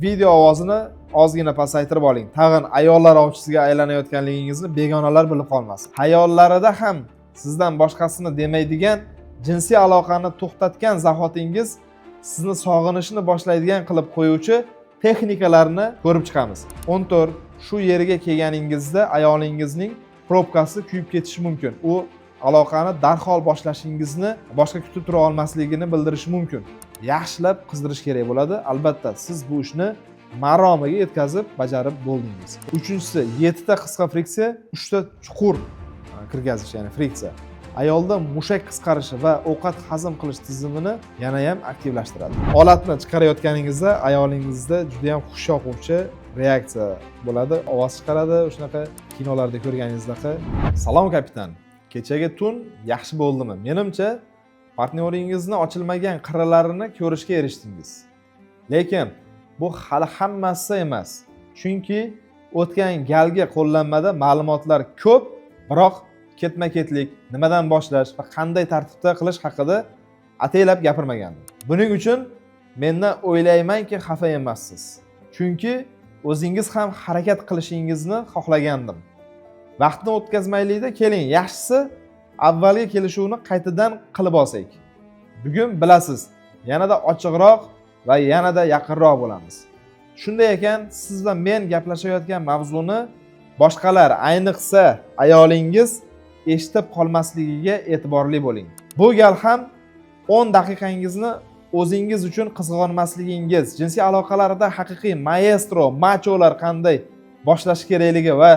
video ovozini ozgina pasaytirib oling. Tag'in ayollar ovchisiga aylanayotganligingizni begonalar bilib qolmasin. Hayollarida ham sizdan boshqasini demaydigan jinsiy aloqani to'xtatgan zahotingiz sizni sog'inishni boshlaydigan qilib qo'yuvchi texnikalarni ko'rib chiqamiz. 14. Shu yerga kelganingizda ayolingizning probkasi kuyib ketishi mumkin. U aloqani darhol boshlashingizni boshqa kutib tura olmasligini bildirishi mumkin. Yaxshilab qizdirish kerak bo'ladi. Albatta, siz bu ishni maromiga yetkazib bajarib bo'ldingiz. 3-si 7 ta qisqa friksiya, 3 ta chuqur kirgazish, ya'ni friksiya. Ayolda mushak qisqarishi va ovqat hazm qilish tizimini yana ham aktivlashtiradi. Olatni chiqarayotganingizda ayolingizda juda ham xush yoquvchi reaksiya bo'ladi. Ovoz chiqaradi, shunaqa kinolarda ko'rganingizdagi "Salom kapitan, kechagi tun yaxshi bo'ldimi?" Menimcha, partnyoringizni ochilmagan qirralarini ko'rishga erishdingiz. Lekin bu hali hammasi emas. Chunki o'tgan galgi qo'llanmada ma'lumotlar ko'p, biroq ketma-ketlik, nimadan boshlash va qanday tartibda qilish haqida ataylab gapirmagandim. Buning uchun mendan o'ylaymanki xafa emassiz. Chunki o'zingiz ham harakat qilishingizni xohlagandim. Vaqtni o'tkazmaylikda, keling, yaxshisi avvalgi kelishuvni qaytadan qilib olsak. Bugun bilasiz, yanada ochiqroq va yanada yaqinroq bo'lamiz. Shunday ekan, siz va men gaplashayotgan mavzuni boshqalar, ayniqsa ayolingiz eshitib qolmasligiga e'tiborli bo'ling. Bu gal ham 10 daqiqangizni o'zingiz uchun qizg'onmasligingiz, jinsiy aloqalarda haqiqiy maestro, macholar qanday boshlash kerakligi va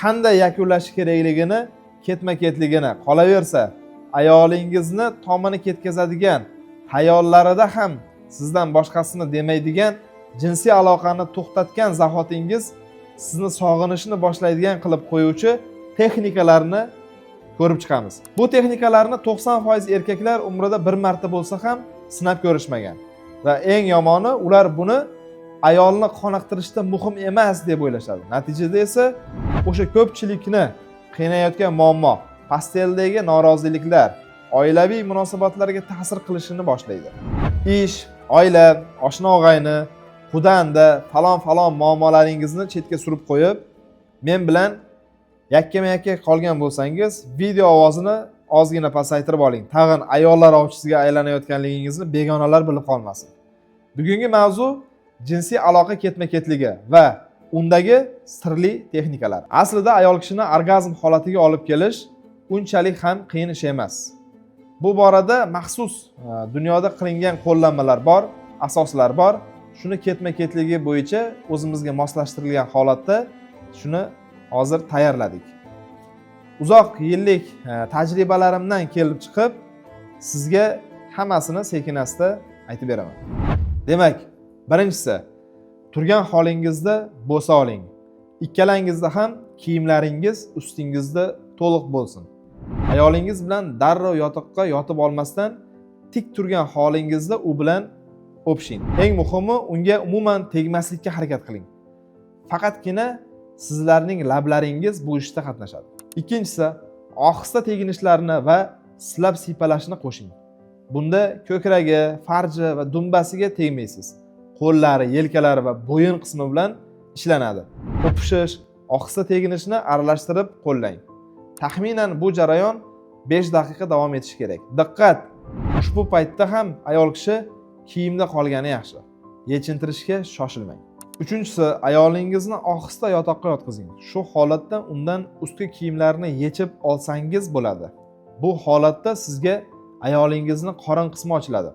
qanday yakunlash kerakligini, ketma-ketligini, qolaversa, ayolingizni tomini ketkazadigan, hayollarida ham sizdan boshqasini demaydigan jinsiy aloqani to'xtatgan zahotingiz sizni sog'inishni boshlaydigan qilib qo'yuvchi texnikalarni ko'rib chiqamiz. Bu texnikalarni 90% erkaklar umrida bir marta bo'lsa ham sinab ko'rishmagan. Va eng yomoni, ular buni ayolni qoniqtirishda muhim emas deb o'ylashadi. Natijada esa o'sha ko'pchilikni qiynayotgan muammo, pasteldagi noroziliklar oilaviy munosabatlarga ta'sir qilishini boshlaydi. Ish, oila, oshna-og'ayni, xudanda falon muammolaringizni chetga surib qo'yib, men bilan yakkama-yakka qolgan bo'lsangiz, video ovozini ozgina pasaytirib oling. Tag'in ayollar ovchisiga aylanayotganligingizni begonalar bilib qolmasin. Bugungi mavzu jinsiy aloqa ketma-ketligi va undagi sirli texnikalar. Aslida ayol kishini orgazm holatiga olib kelish unchalik ham qiyin ish emas. Bu borada maxsus dunyoda qilingan qo'llanmalar bor, asoslar bor. Shuni ketma-ketligi bo'yicha o'zimizga moslashtirilgan holatda shuni hozir tayyorladik. Uzoq yillik tajribalarimdan kelib chiqib, sizga hammasini sekin-asta aytib beraman. Demak, birinchisi, turgan holingizda bo'sa oling. Ikkalangizda ham kiyimlaringiz ustingizda to'liq bo'lsin. Ayolingiz bilan darrov yotoqqa yotib olmasdan tik turgan holingizda u bilan o'pishing. Eng muhimi, unga umuman tegmaslikka harakat qiling. Faqatgina sizlarning lablaringiz bu ishda qatnashadi. Ikkinchisi, ohista teginishlarni va silab siypalashni qo'shing. Bunda ko'kragi, farji va dumbasiga tegmaysiz. Qo'llari, yelkalari va bo'yin qismi bilan ishlanadi. O'pishish, ohista teginishni aralashtirib qo'llang. Taxminan bu jarayon 5 daqiqa davom etishi kerak. Diqqat! Ushbu paytda ham ayol kishi kiyimda qolgani yaxshi. Yechintirishga shoshilmang. Uchinchisi, ayolingizni ohista yotoqqa yotqizing. Shu holatda undan ustki kiyimlarini yechib olsangiz bo'ladi. Bu holatda sizga ayolingizni qorin qismi ochiladi.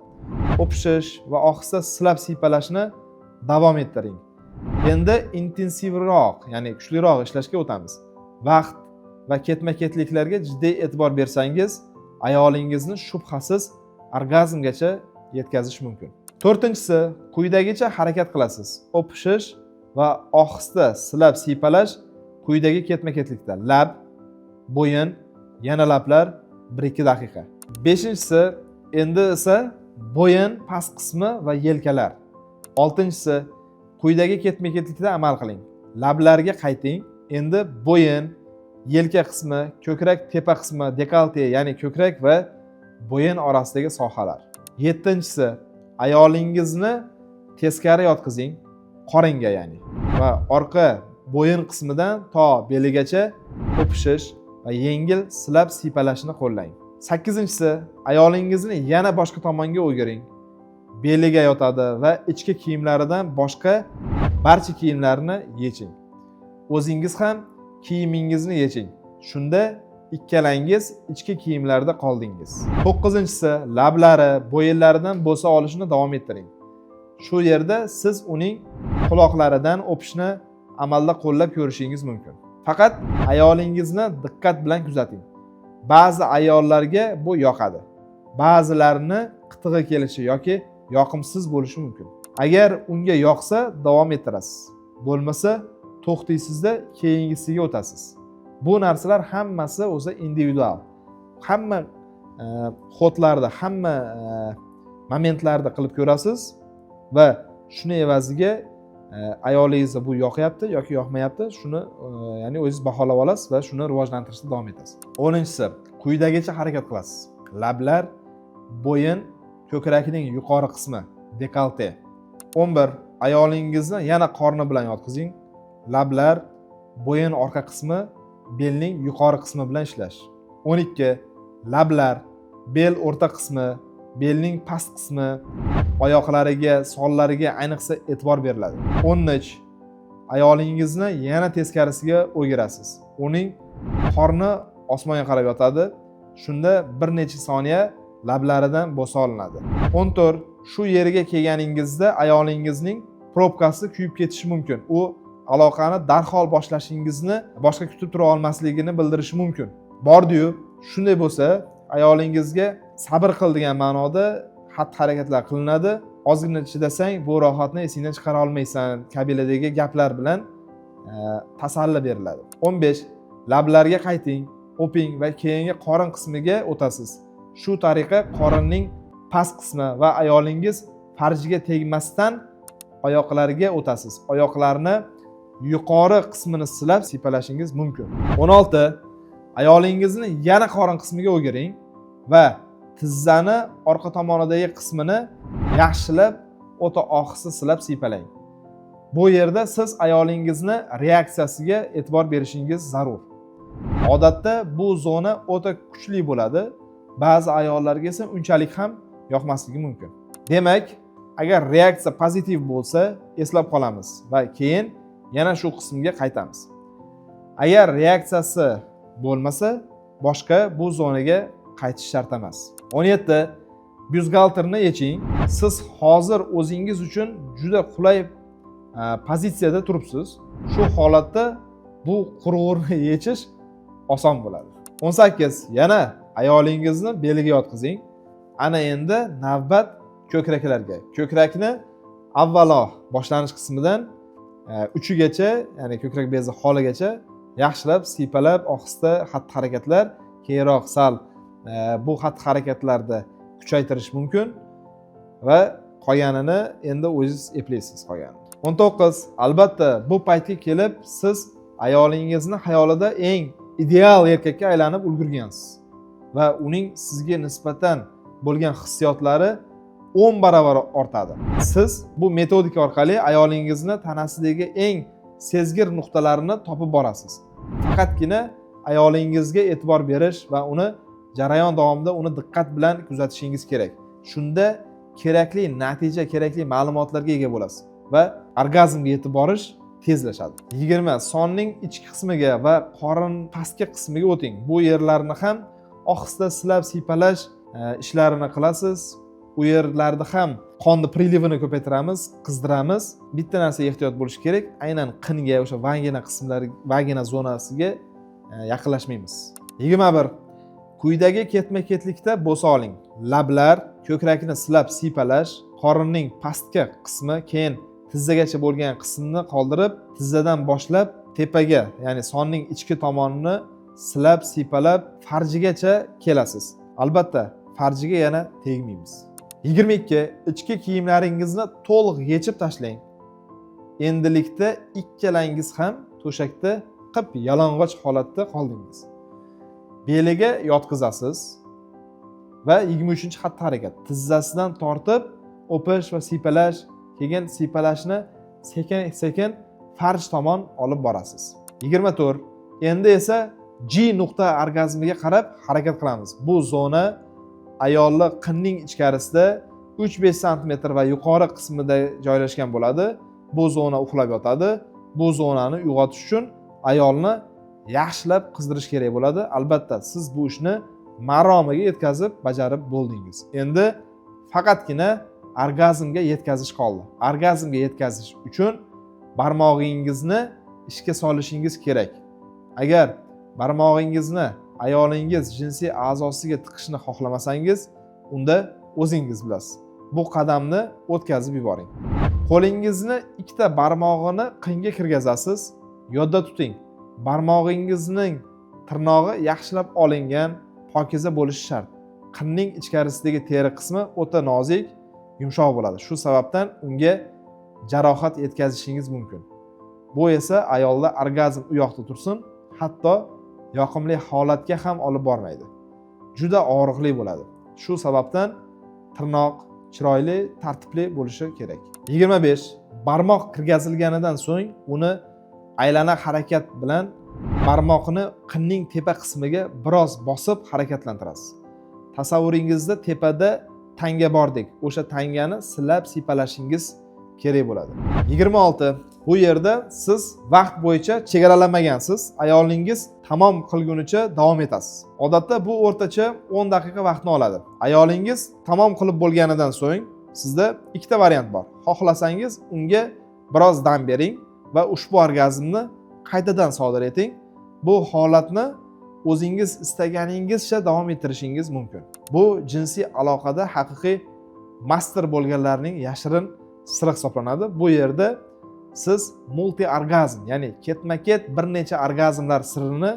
O'pishish va ohista silab siypalashni davom ettiring. Endi intensivroq, ya'ni kuchliroq ishlashga o'tamiz. Vaqt va ketma-ketliklarga jiddiy e'tibor bersangiz, ayolingizni shubhasiz orgazmgacha yetkazish mumkin. To'rtinchisi, quyidagicha harakat qilasiz. O'pishish va ohista silab siypalash quyidagi ketma-ketlikda. Lab, bo'yin, yana lablar 1-2 daqiqa. Beshinchisi, endi esa bo'yin past qismi va yelkalar. Oltinchisi, quyidagi ketma-ketlikda amal qiling. Lablarga qayting. Endi bo'yin, yelka qismi, ko'krak tepa qismi, dekolte, ya'ni ko'krak va bo'yin orasidagi sohalar. Yettinchisi, ayolingizni teskari yotqizing. qoringa ya'ni va orqa bo'yin qismidan to beligacha o'pishish va yengil silab siypalashni qo'llang. 8-inchisi, ayolingizni yana boshqa tomonga o'giring. Beliga yotadi va ichki kiyimlaridan boshqa barcha kiyimlarni yeching. O'zingiz ham kiyimingizni yeching. Shunda ikkalangiz ichki kiyimlarda qoldingiz. 9-inchisi, lablari, bo'yinlaridan bo'sa olishni davom ettiring. Shu yerda siz uning quloqlaridan o'pishni amalda qo'llab ko'rishingiz mumkin. Faqat ayolingizni diqqat bilan kuzating. Ba'zi ayollarga bu yoqadi. Ba'zilarini qitig'i kelishi yoki yoqimsiz bo'lishi mumkin. Agar unga yoqsa, davom ettirasiz. Bo'lmasa, to'xtaysizda keyingisiga o'tasiz. Bu narsalar hammasi o'zi individual. Hamma xotlarda, hamma momentlarda qilib ko'rasiz va shuni evaziga ayolingizga bu yoqyapti yoki yoqmayapti, shuni ya'ni o'zingiz baholab olasiz va shuni rivojlantirishda davom etasiz. 10-inchisi, quyidagicha harakat qilasiz. Lablar, bo'yin, ko'krakning yuqori qismi, dekolte. 11. Ayolingizni yana qorni bilan yotqizing. Lablar, bo'yin orqa qismi, belning yuqori qismi bilan ishlash. 12. Lablar, bel o'rta qismi, belning past qismi, oyoqlariga, sollariga ayniqsa e'tibor beriladi. 13. Ayolingizni yana teskarisiga o'girasiz. Uning qorni osmonga qarab yotadi. Shunda bir necha soniya lablaridan bo'sa olinadi. 14. Shu yerga kelganingizda ayolingizning probkasi kuyib ketishi mumkin. U aloqani darhol boshlashingizni boshqa kutib tura olmasligini bildirishi mumkin. Bordi-yu, shunday bo'lsa, ayolingizga sabr qil degan ma'noda xatti-harakatlar qilinadi. Ozgina chidasang, bu rohatni esingdan chiqara olmaysan kabiladagi gaplar bilan tasalli beriladi. 15. Lablarga qayting, o'ping va keyingi qorin qismiga o'tasiz. Shu tariqa qorinning past qismi va ayolingiz farjiga tegmasdan oyoqlariga o'tasiz. Oyoqlarni yuqori qismini silab siypalashingiz mumkin. 16. Ayolingizni yana qorin qismiga o'giring va tizzani orqa tomonidagi qismini yaxshilab o'ta ohista silab siypalang. Bu yerda siz ayolingizni reaksiyasiga e'tibor berishingiz zarur. Odatda bu zona o'ta kuchli bo'ladi. Ba'zi ayollarga esa unchalik ham yoqmasligi mumkin. Demak, agar reaksiya pozitiv bo'lsa, eslab qolamiz va keyin yana shu qismga qaytamiz. Agar reaksiyasi bo'lmasa, boshqa bu zonaga qaytish shart emas. 17. Byuzgalterni yeching. Siz hozir o'zingiz uchun juda qulay pozitsiyada turibsiz. Shu holatda bu qurg'urni yechish oson bo'ladi. 18. Yana ayolingizni beliga yotqizing. Ana endi navbat ko'kraklarga. Ko'krakni avvalo boshlanish qismidan uchigacha, ya'ni ko'krak bezi holigacha yaxshilab siypalab, ohista xatti-harakatlar, keyinroq sal bu xatti-harakatlarda kuchaytirish mumkin va qolganini endi o'zingiz eplaysiz qolganini. 19. Albatta, bu paytga kelib siz ayolingizni xayolida eng ideal erkakka aylanib ulgurgansiz va uning sizga nisbatan bo'lgan hissiyotlari 10 barobar ortadi. Siz bu metodika orqali ayolingizni tanasidagi eng sezgir nuqtalarini topib borasiz. Faqatgina ayolingizga e'tibor berish va uni jarayon davomida uni diqqat bilan kuzatishingiz kerak. Shunda kerakli natija, kerakli ma'lumotlarga ega bo'lasiz va orgazmga yetib borish tezlashadi. 20. Sonning ichki qismiga va qorin pastki qismiga o'ting. Bu yerlarni ham ohista silab siypalash ishlarini qilasiz. U yerlarda ham qonni prilivini ko'paytiramiz, qizdiramiz. Bitta narsa ehtiyot bo'lish kerak, aynan qinga, o'sha vagina qismlari, vagina zonasiga yaqinlashmaymiz. 21. Quyidagi ketma-ketlikda bo'sa oling. Lablar, ko'krakni silab siypalash, qorinning pastki qismi, keyin tizzagacha bo'lgan qismni qoldirib, tizzadan boshlab tepaga, ya'ni sonning ichki tomonini silab siypalab farjigacha kelasiz. Albatta, farjiga yana tegmaymiz. 22. Ichki kiyimlaringizni to'liq yechib tashlang. Endilikda ikkalangiz ham to'shakda qip yalang'och holatda qoldingiz. Beliga yotqizasiz va 23. xatti-harakat. Tizzasidan tortib o'pish va siypalash, keyin siypalashni sekin farj tomon olib borasiz. 24. Endi esa G nuqta orgazmiga qarab harakat qilamiz. Bu zona ayolni qinning ichkarisida 3-5 sm va yuqori qismida joylashgan bo'ladi. Bu zona uxlab yotadi. Bu zonani uyg'otish uchun ayolni yaxshilab qizdirish kerak bo'ladi. Albatta, siz bu ishni maromiga yetkazib bajarib bo'ldingiz. Endi faqatgina orgazmga yetkazish qoldi. Orgazmga yetkazish uchun barmog'ingizni ishga solishingiz kerak. Agar barmog'ingizni ayolingiz jinsiy a'zosiga tiqishni xohlamasangiz, unda o'zingiz bilasiz. Bu qadamni o'tkazib yuboring. Qo'lingizni ikkita barmog'ini qinga kirgizasiz. Yodda tuting. Barmog'ingizning tirnog'i yaxshilab olingan, pokiza bo'lishi shart. Qinning ichkarisidagi teri qismi o'ta nozik, yumshoq bo'ladi. Shu sababdan unga jarohat yetkazishingiz mumkin. Bu esa ayolda orgazm u yoqda tursin, hatto yoqimli holatga ham olib bormaydi. Juda og'riqli bo'ladi. Shu sababdan tirnoq chiroyli, tartibli bo'lishi kerak. 25. Barmoq kirgazilganidan so'ng uni aylana harakat bilan barmoqni qinning tepa qismiga biroz bosib harakatlantirasiz. Tasavvuringizda tepada tanga bordek, o'sha tangani silab sipalashingiz kerak bo'ladi. 26. Bu yerda siz vaqt bo'yicha chegaralamagansiz, ayolingiz tamom qilgunicha davom etasiz. Odatda bu o'rtacha 10 daqiqa vaqtni oladi. Ayolingiz tamom qilib bo'lganidan so'ng sizda ikkita variant bor. Xohlasangiz unga biroz dam bering va ushbu orgazmni qaytadan sodir eting. Bu holatni o'zingiz istaganingizcha davom ettirishingiz mumkin. Bu jinsiy aloqada haqiqiy master bo'lganlarning yashirin siri hisoblanadi. Bu yerda siz multi orgazm, ya'ni ketma-ket bir necha orgazmlar sirini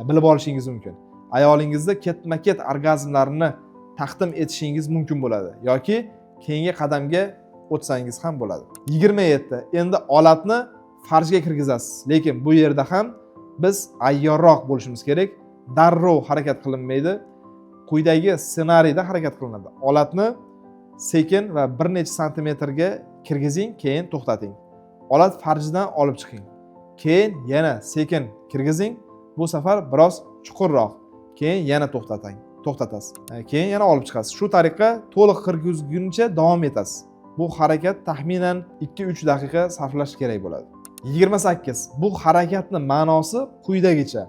bilib olishingiz mumkin. Ayolingizda ketma-ket orgazmlarni taqdim etishingiz mumkin bo'ladi yoki keyingi qadamga o'tsangiz ham bo'ladi. 27. Endi olatni farjga kirgizasiz. Lekin bu yerda ham biz ayyorroq bo'lishimiz kerak. Darrov harakat qilinmaydi. Quyidagi ssenariyda harakat qilinadi. Olatni sekin va bir necha santimetrga kirgizing, keyin to'xtating. Olat farjidan olib chiqing. Keyin yana sekin kirgizing. Bu safar biroz chuqurroq. Keyin yana to'xtatasiz. Keyin yana olib chiqasiz. Shu tariqa to'liq kirgizguncha davom etasiz. Bu harakat taxminan 2-3 daqiqa sarflash kerak bo'ladi. 28. Bu harakatning ma'nosi quyidagicha.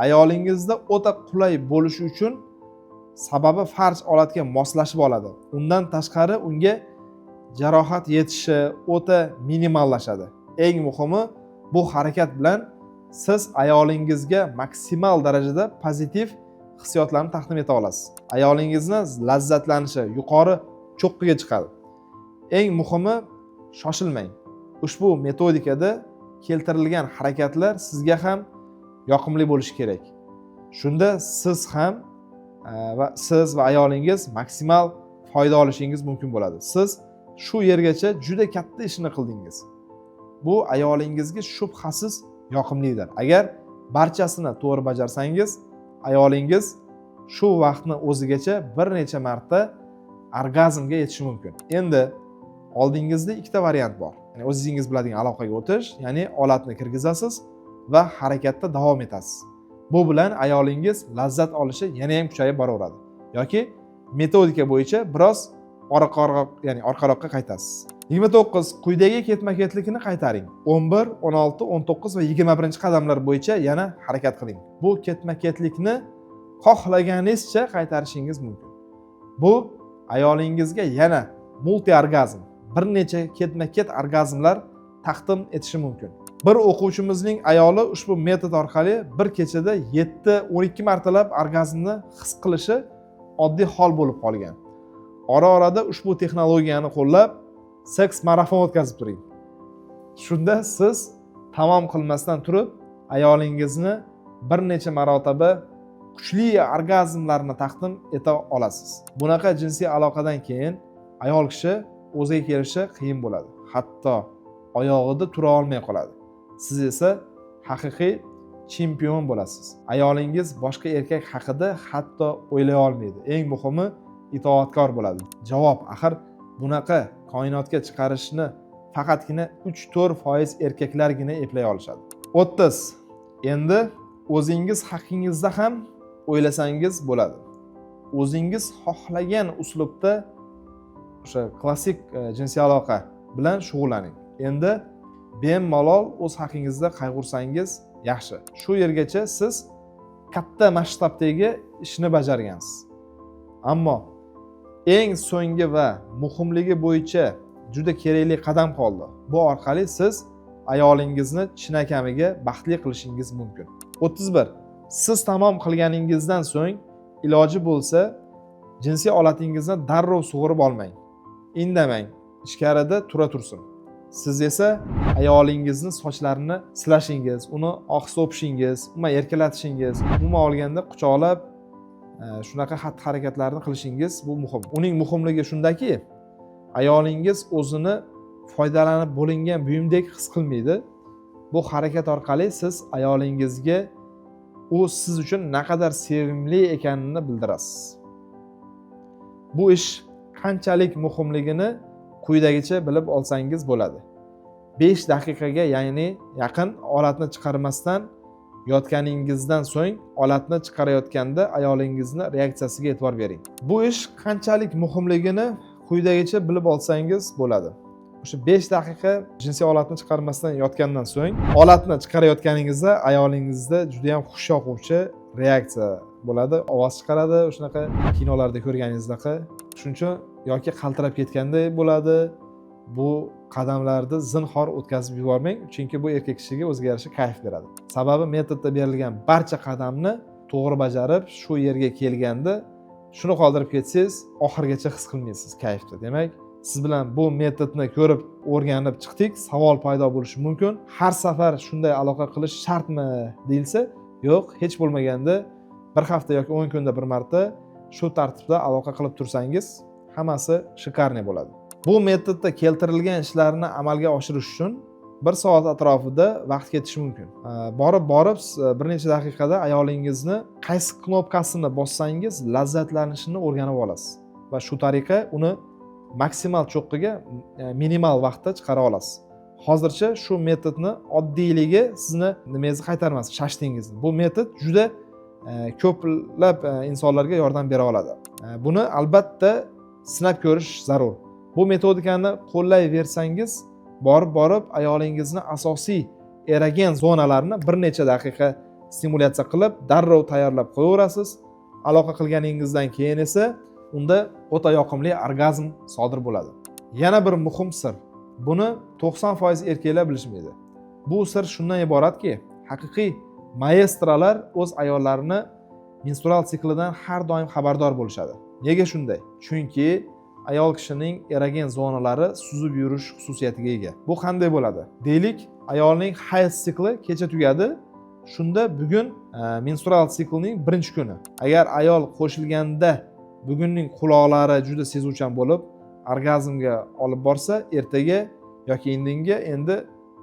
Ayolingizda o'ta qulay bo'lishi uchun sababi farj olatga moslashib oladi. Undan tashqari unga jarohat yetishi o'ta minimallashadi. Eng muhimi, bu harakat bilan siz ayolingizga maksimal darajada pozitiv hissiyotlarni taqdim eta olasiz. Ayolingizni lazzatlanishi yuqori cho'qqiga chiqadi. Eng muhimi, shoshilmang. Ushbu metodikada keltirilgan harakatlar sizga ham yoqimli bo'lishi kerak. Shunda siz va ayolingiz maksimal foyda olishingiz mumkin bo'ladi. Siz shu yergacha juda katta ishni qildingiz. Bu ayolingizga shubhasiz yoqimlidir. Agar barchasini to'g'ri bajarsangiz, ayolingiz shu vaqtni o'zigacha bir necha marta orgazmga yetishi mumkin. Endi oldingizda ikkita variant bor. Ya'ni o'zingiz biladigan aloqaga o'tish, ya'ni olatni kirgizasiz va harakatda davom etasiz. Bu bilan ayolingiz lazzat olishi yana ham kuchayib boraveradi. Yoki metodika bo'yicha biroz orqaroqqa qaytasiz. 29. Quyidagi ketma-ketlikni qaytaring. 11, 16, 19 va 21 qadamlar bo'yicha yana harakat qiling. Bu ketma-ketlikni xohlaganingizcha qaytarishingiz mumkin. Bu ayolingizga yana multi orgazm, bir necha ketma-ket orgazmlar taqdim etishi mumkin. Bir o'quvchimizning ayoli ushbu metod orqali bir kechada 7-12 martalab orgazmni his qilishi oddiy hol bo'lib qolgan. Ora-orada ushbu texnologiyani qo'llab seks marafon o'tkazib turing. Shunda siz tamom qilmasdan turib ayolingizni bir necha marotaba kuchli orgazmlarni taqdim eta olasiz. Bunaqa jinsiy aloqadan keyin ayol kishi o'ziga kelishi qiyin bo'ladi. Hatto oyog'ida tura olmay qoladi. Siz esa haqiqiy chempion bo'lasiz. Ayolingiz boshqa erkak haqida hatto o'ylay olmaydi. Eng muhimi itoatkor bo'ladi. Javob, axir bunaqa koinotga chiqarishni faqatgina 3-4% erkaklargina eplay olishadi. 30. Endi o'zingiz haqingizda ham o'ylasangiz bo'ladi. O'zingiz xohlagan uslubda o'sha klassik jinsiy aloqa bilan shug'ullaning. Endi bemalol o'z haqingizda qayg'ursangiz yaxshi. Shu yergacha siz katta masshtabdagi ishni bajargansiz. Ammo eng so'nggi va muhimligi bo'yicha juda kerakli qadam qoldi. Bu orqali siz ayolingizni chinakamiga baxtli qilishingiz mumkin. 31. Siz tamom qilganingizdan so'ng iloji bo'lsa jinsiy olatingizni darrov sug'urib olmang. Indamang, ichkarida tura tursin. Siz esa ayolingizni sochlarini silashingiz, uni ohista o'pishingiz, umuman erkalatishingiz, umuman olganda quchoqlab shunaqa xatti-harakatlarni qilishingiz bu muhim. Uning muhimligi shundaki, ayolingiz o'zini foydalanib bo'lingan buyumdek his qilmaydi. Bu harakat orqali siz ayolingizga u siz uchun naqadar sevimli ekanini bildirasiz. Bu ish qanchalik muhimligini quyidagicha bilib olsangiz bo'ladi. 5 daqiqaga yaqin olatni chiqarmasdan yotganingizdan so'ng olatni chiqarayotganda ayolingizni reaksiyasiga e'tibor bering. Bu ish qanchalik muhimligini quyidagicha bilib olsangiz bo'ladi. O'sha 5 daqiqa jinsiy olatni chiqarmasdan yotgandan so'ng olatni chiqarayotganingizda ayolingizda juda ham xush yoquvchi reaksiya bo'ladi. Ovoz chiqaradi, o'shanaqa kinolarda ko'rganingizdaqa. Shuning uchun yoki qaltirab ketganday bo'ladi. Bu qadamlarni zinhor o'tkazib yubormang, chunki bu erkak kishiga o'ziga yarasha kayf beradi. Sababi metodda berilgan barcha qadamni to'g'ri bajarib, shu yerga kelganda shuni qoldirib ketsangiz, oxirigacha his qilmaysiz kayfni. Demak, siz bilan bu metodni ko'rib, o'rganib chiqdik. Savol paydo bo'lishi mumkin. Har safar shunday aloqa qilish shartmi deyilsa, yo'q, hech bo'lmaganda bir hafta yoki 10 kunda bir marta shu tartibda aloqa qilib tursangiz, hammasi shikarniy bo'ladi. Bu metodda keltirilgan ishlarni amalga oshirish uchun 1 soat atrofida vaqt ketishi mumkin. Borib bir necha daqiqada ayolingizni qaysi knopkasini bossangiz lazzatlanishini o'rganib olasiz va shu tariqa uni maksimal cho'qqiga minimal vaqtda chiqara olasiz. Hozircha shu metodni oddiyligi sizni nimangizni qaytarmas, shashtingizni. Bu metod juda ko'plab insonlarga yordam bera oladi. Buni albatta sinab ko'rish zarur. Bu metodikani qo'llayversangiz, borib ayolingizni asosiy erogen zonalarini bir necha daqiqa stimulyatsiya qilib, darrov tayyorlab qo'yaverasiz. Aloqa qilganingizdan keyin esa unda o'ta yoqimli orgazm sodir bo'ladi. Yana bir muhim sir. Buni 90% erkaklar bilishmaydi. Bu sir shundan iboratki, haqiqiy maestrolar o'z ayollarini menstrual siklidan har doim xabardor bo'lishadi. Nega shunday? Chunki ayol kishining erogen zonalari suzib yurish xususiyatiga ega. Bu qanday bo'ladi? Deylik, ayolning hayz sikli kecha tugadi. Shunda bugun menstrual siklning birinchi kuni. Agar ayol qo'shilganda bugunning quloqlari juda sezuvchan bo'lib, orgazmga olib borsa, ertaga yoki indinga endi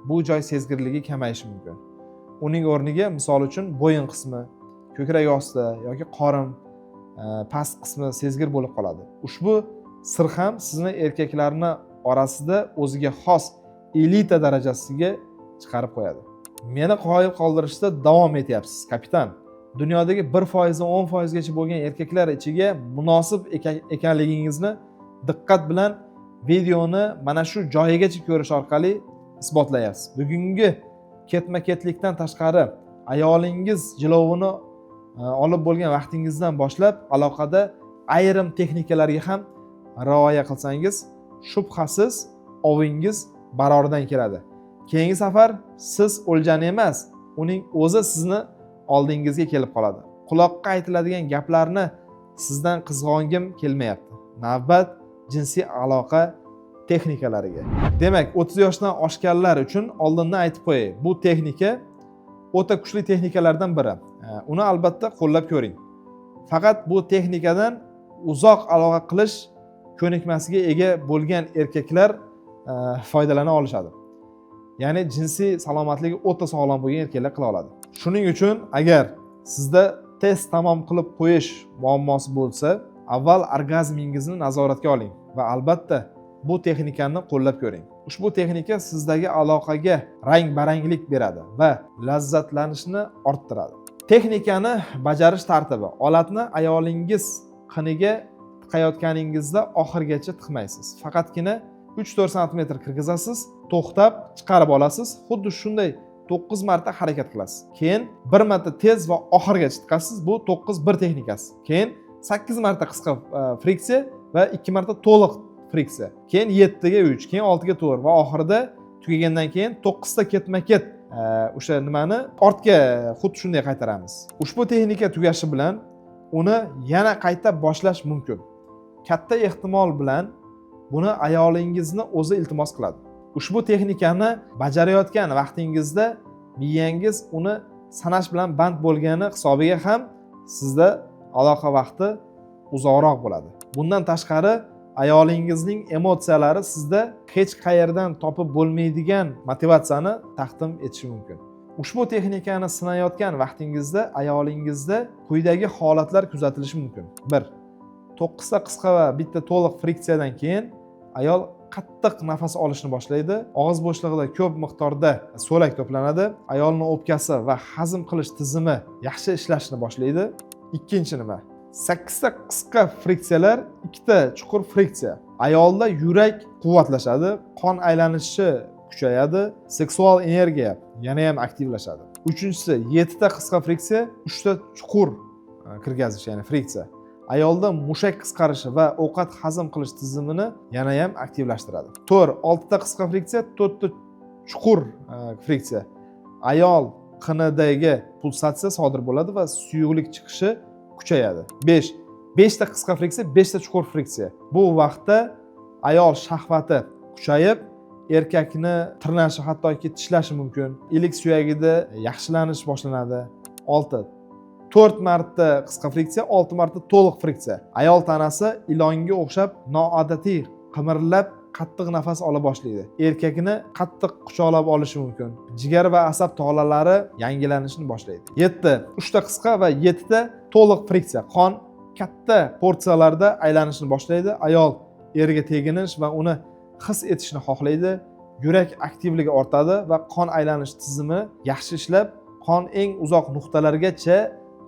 bu joy sezgirligi kamayishi mumkin. Uning o'rniga misol uchun bo'yin qismi, ko'krak osti yoki qorin past qismi sezgir bo'lib qoladi. Ushbu sir ham sizni erkaklarning orasida o'ziga xos elita darajasiga chiqarib qo'yadi. Meni qoyil qoldirishda davom etyapsiz, kapitan. Dunyodagi 1% 10% gacha bo'lgan erkaklar ichiga munosib ekanligingizni diqqat bilan videoni mana shu joyigacha ko'rish orqali isbotlayapsiz. Bugungi ketma-ketlikdan tashqari ayolingiz jilovini olib bo'lgan vaqtingizdan boshlab aloqada ayrim texnikalarga ham rioya qilsangiz, shubhasiz ovingiz baroridan keladi. Keyingi safar siz o'ljani emas, uning o'zi sizni oldingizga kelib qoladi. Quloqqa aytiladigan gaplarni sizdan qizg'ongim kelmayapti. Navbat jinsiy aloqa texnikalariga. Demak, 30 yoshdan oshganlar uchun oldindan aytib qo'yay. Bu texnika o'ta kuchli texnikalardan biri. Uni albatta qo'llab ko'ring. Faqat bu texnikadan uzoq aloqa qilish ko'nikmasiga ega bo'lgan erkaklar foydalana olishadi. Ya'ni jinsiy salomatligi o'ta sog'lom bo'lgan erkaklar qila oladi. Shuning uchun agar sizda test tamom qilib qo'yish muammosi bo'lsa, avval orgazmingizni nazoratga oling va albatta bu texnikani qo'llab ko'ring. Ushbu texnika sizdagi aloqaga rang-baranglik beradi va lazzatlanishni orttiradi. Texnikani bajarish tartibi: olatni ayolingiz qiniga tiqayotganingizda oxirigacha tiqmaysiz. Faqatgina 3-4 sm kirgizasiz, to'xtab chiqarib olasiz. Xuddi shunday 9 marta harakat qilasiz. Keyin 1 marta tez va oxirigacha tiqasiz. Bu 9-1 texnikasi. Keyin 8 marta qisqa friksiya va 2 marta to'liq friksiya. Keyin 7 ga 3, keyin 6 ga 4 va oxirida tugagandan keyin 9 ta ketma-ket o'sha nimani ortga xuddi shunday qaytaramiz. Ushbu texnika tugashi bilan uni yana qayta boshlash mumkin. Katta ehtimol bilan buni ayolingizni o'zi iltimos qiladi. Ushbu texnikani bajarayotgan vaqtingizda miyangiz uni sanash bilan band bo'lgani hisobiga ham sizda aloqa vaqti uzoqroq bo'ladi. Bundan tashqari ayolingizning emotsiyalari sizda hech qayerdan topib bo'lmaydigan motivatsiyani taqdim etishi mumkin. Ushbu texnikani sinayotgan vaqtingizda ayolingizda quyidagi holatlar kuzatilishi mumkin. 1. 9 ta qisqa va bitta to'liq friksiyadan keyin ayol qattiq nafas olishni boshlaydi. Og'iz bo'shlig'ida ko'p miqdorda so'lak to'planadi. Ayolning o'pkasi va hazm qilish tizimi yaxshi ishlashni boshlaydi. Ikkinchi nima? 8 ta qisqa friksiyalar, 2 ta chuqur friksiya. Ayolda yurak quvvatlashadi, qon aylanishi kuchayadi, seksual energiya yana ham aktivlashadi. Uchinchisi 7 ta qisqa friksiya, 3 ta chuqur kirgazish, ya'ni friksiya. Ayolda mushak qisqarishi va ovqat hazm qilish tizimini yana ham aktivlashtiradi. 4. 6 ta qisqa friksiya, 4 ta chuqur friksiya. Ayol qinidagi pulsatsiya sodir bo'ladi va suyuqlik chiqishi kuchayadi. 5. 5 ta qisqa friksiya, 5 ta chuqur friksiya. Bu vaqtda ayol shahvati kuchayib, erkakni tirnashi, hattoki tishlashi mumkin. Ilik suyagida yaxshilanish boshlanadi. 6. 4 marta qisqa friksiya, 6 marta to'liq friksiya. Ayol tanasi ilonga o'xshab noodatiy qimirlab qattiq nafas ola boshlaydi. Erkakni qattiq quchoqlab olishi mumkin. Jigar va asab tolalari yangilanishni boshlaydi. 7. 3 ta qisqa va 7 ta to'liq friksiya. Qon katta porsiyalarda aylanishni boshlaydi. Ayol eriga teginish va uni his etishni xohlaydi. Yurak aktivligi ortadi va qon aylanish tizimi yaxshi ishlab, qon eng uzoq nuqtalargacha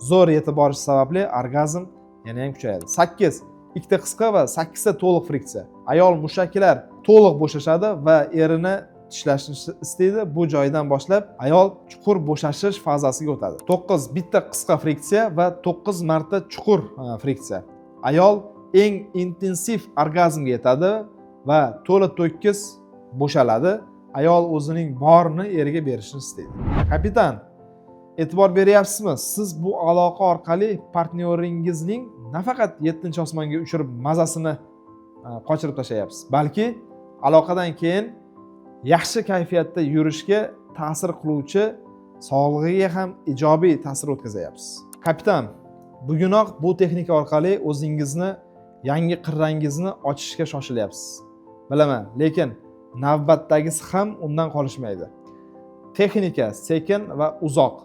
zo'r yetib borishi sababli orgazm yana ham kuchayadi. 8. 2 ta qisqa va 8 ta to'liq friksiya. Ayol mushaklar to'liq bo'shashadi va erini tishlashni istaydi. Bu joydan boshlab ayol chuqur bo'shashish fazasiga o'tadi. 9. Bitta qisqa friksiya va 9 marta chuqur friksiya. Ayol eng intensiv orgazmga yetadi va to'la to'kis bo'shaladi. Ayol o'zining borini eriga berishni istaydi. Kapitan, e'tibor beryapsizmi? Siz bu aloqa orqali partnyoringizning nafaqat 7-osmonga uchirib mazasini qochirib tashlayapsiz, balki aloqadan keyin yaxshi kayfiyatda yurishga ta'sir qiluvchi sog'lig'iga ham ijobiy ta'sir o'tkazayapsiz. Kapitan, bugunoq bu texnika orqali o'zingizni yangi qirrangizni ochishga shoshilyapsiz. Bilaman, lekin navbatdagisi ham undan qolishmaydi. Texnika sekin va uzoq.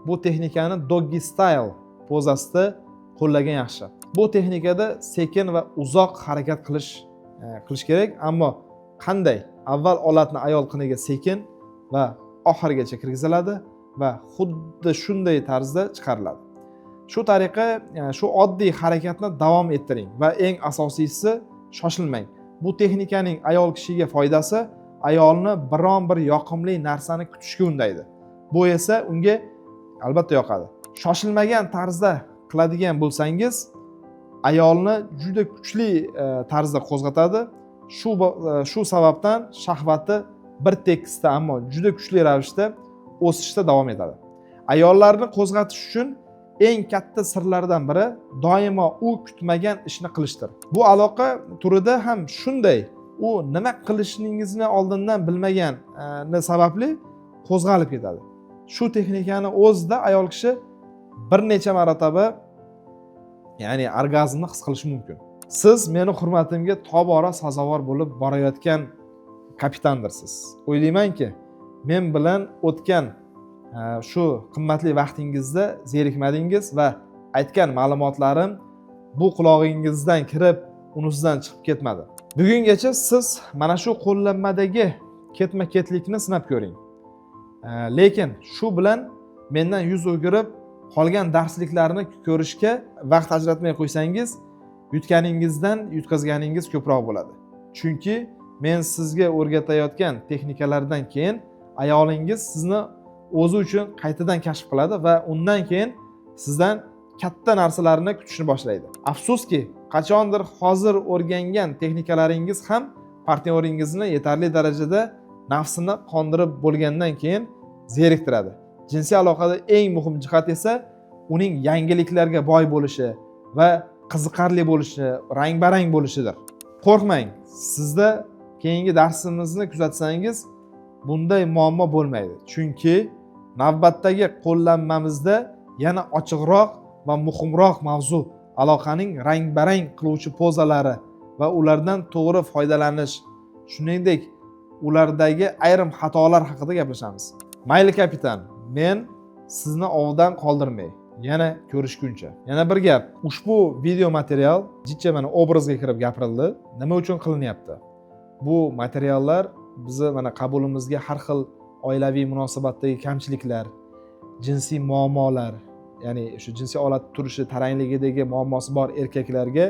Bu texnikani doggy style pozasida qo'llagan yaxshi. Bu texnikada sekin va uzoq harakat qilish kerak, ammo qanday? Avval olatni ayol qiniga sekin va oxirigacha kirgiziladi va xuddi shunday tarzda chiqariladi. Shu tariqa shu oddiy harakatni davom ettiring va eng asosiysi shoshilmang. Bu texnikaning ayol kishiga foydasi ayolni biron bir yoqimli narsani kutishga undaydi. Bu esa unga albatta yoqadi. Shoshilmagan tarzda qiladigan bo'lsangiz, ayolni juda kuchli tarzda qo'zg'atadi. Shu sababdan shahvati bir tekisda, ammo juda kuchli ravishda o'sishda davom etadi. Ayollarni qo'zg'atish uchun eng katta sirlardan biri doimo u kutmagan ishni qilishdir. Bu aloqa turida ham shunday. U nima qilishingizni oldindan bilmagani sababli qo'zg'alib ketadi. Shu texnikani o'zida ayol kishi bir necha marotaba ya'ni orgazmni his qilishi mumkin. Siz meni hurmatimga tobora sazovor bo'lib borayotgan kapitandirsiz. O'ylaymanki, men bilan o'tgan shu qimmatli vaqtingizda zerikmadingiz va aytgan ma'lumotlarim bu qulog'ingizdan kirib, unisidan chiqib ketmadi. Bugungacha siz mana shu qo'llanmadagi ketma-ketlikni sinab ko'ring. Lekin shu bilan mendan yuz o'girib qolgan darsliklarni ko'rishga vaqt ajratmay qo'ysangiz, yutganingizdan yutqazganingiz ko'proq bo'ladi. Chunki men sizga o'rgatayotgan texnikalardan keyin ayolingiz sizni o'zi uchun qaytadan kashf qiladi va undan keyin sizdan katta narsalarni kutishni boshlaydi. Afsuski, qachondir hozir o'rgangan texnikalaringiz ham partnyoringizni yetarli darajada nafsini qondirib bo'lgandan keyin zeriktiradi. Jinsiy aloqada eng muhim jihat esa uning yangiliklarga boy bo'lishi va qiziqarli bo'lishi, rang-barang bo'lishidir. Qo'rqmang, sizda keyingi darsimizni kuzatsangiz bunday muammo bo'lmaydi. Chunki navbatdagi qo'llanmamizda yana ochiqroq va muhimroq mavzu aloqaning rang-barang qiluvchi pozalari va ulardan to'g'ri foydalanish, shuningdek ulardagi ayrim xatolar haqida gaplashamiz. Mayli kapitan, men sizni ovdan qoldirmay, yana ko'rishguncha. Yana bir gap, ushbu video material jicha mana obrazga kirib gapirildi. Nima uchun qilinyapti? Bu materiallar bizni mana qabulimizga har xil oilaviy munosabatdagi kamchiliklar, jinsiy muammolar, ya'ni shu jinsiy olat turishi tarangligidagi muammosi bor erkaklarga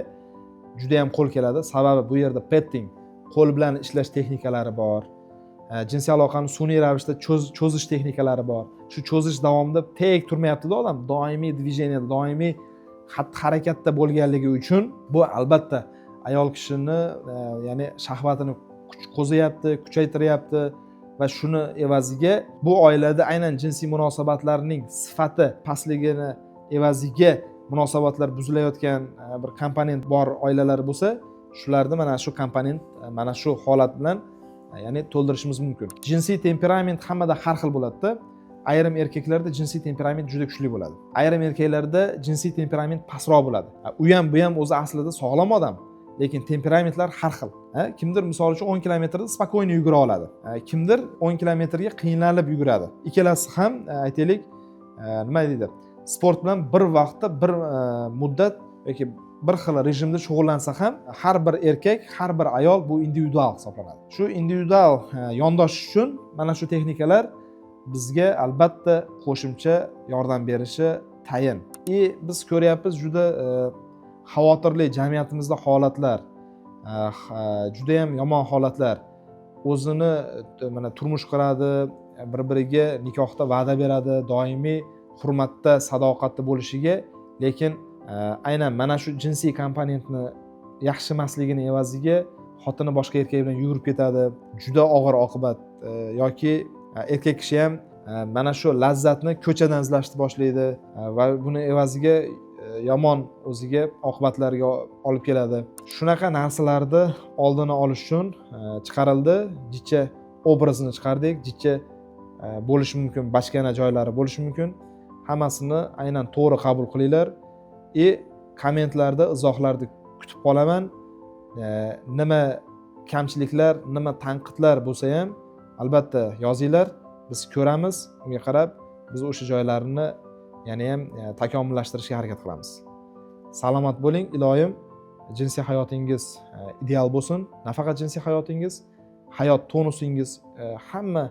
juda ham qo'l keladi. Sababi bu yerda petting, qo'l bilan ishlash texnikalari bor. Jinsiy aloqani sun'iy ravishda cho'zish texnikalari bor. Shu cho'zish davomida tek turmayapti-da odam, doimiy dvijeniyada, doimiy harakatda bo'lganligi uchun bu albatta ayol kishini ya'ni shahvatini qo'ziyapti, kuchaytiryapti va shuni evaziga bu oilada aynan jinsiy munosabatlarning sifati pastligini evaziga munosabatlar buzilayotgan bir komponent bor oilalar bo'lsa, shularni mana shu komponent mana shu holat bilan ya'ni to'ldirishimiz mumkin. Jinsiy temperament hammada har xil bo'ladi-da. Ayrim erkaklarda jinsiy temperament juda kuchli bo'ladi. Ayrim erkaklarda jinsiy temperament pastroq bo'ladi. U ham bu ham o'zi aslida sog'lom odam, lekin temperamentlar har xil. Kimdir misol uchun 10 kilometrda spokойно yugura oladi. Kimdir 10 kilometrga qiynalib yuguradi. Ikkalasi ham aytaylik, nima deydi? Sport bilan bir vaqtda bir muddat yoki bir xil rejimda shug'ullansa ham har bir erkak, har bir ayol bu individual hisoblanadi. Shu individual yondosh uchun mana shu texnikalar bizga albatta qo'shimcha yordam berishi tayin. Biz ko'ryapmiz juda xavotirli jamiyatimizda holatlar, juda ham yomon holatlar. O'zini mana turmush quradi, bir-biriga nikohda va'da beradi, doimiy hurmatda, sadoqatda bo'lishiga, lekin aynan mana shu jinsiy komponentni yaxshi emasligini evaziga xotini boshqa erkak bilan yugurib ketadi. Juda og'ir oqibat yoki erkak kishi ham mana shu lazzatni ko'chadan izlashni boshlaydi va buni evaziga yomon o'ziga oqibatlarga olib keladi. Shunaqa narsalarni oldini olish uchun chiqarildi. Jicha obrazni chiqardik. Jicha bo'lishi mumkin, boshqa joylari bo'lishi mumkin. Hammasini aynan to'g'ri qabul qilinglar. Kommentlarda izohlarni kutib qolaman. Nima kamchiliklar, nima tanqidlar bo'lsa ham albatta yozinglar. Biz ko'ramiz, unga qarab biz o'sha joylarini yana ham takomillashtirishga harakat qilamiz. Salomat bo'ling, iloyim. Jinsiy hayotingiz ideal bo'lsin. Nafaqat jinsiy hayotingiz, hayot tonusingiz, hamma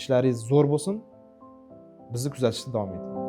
ishlaringiz zo'r bo'lsin. Bizni kuzatishda davom eting.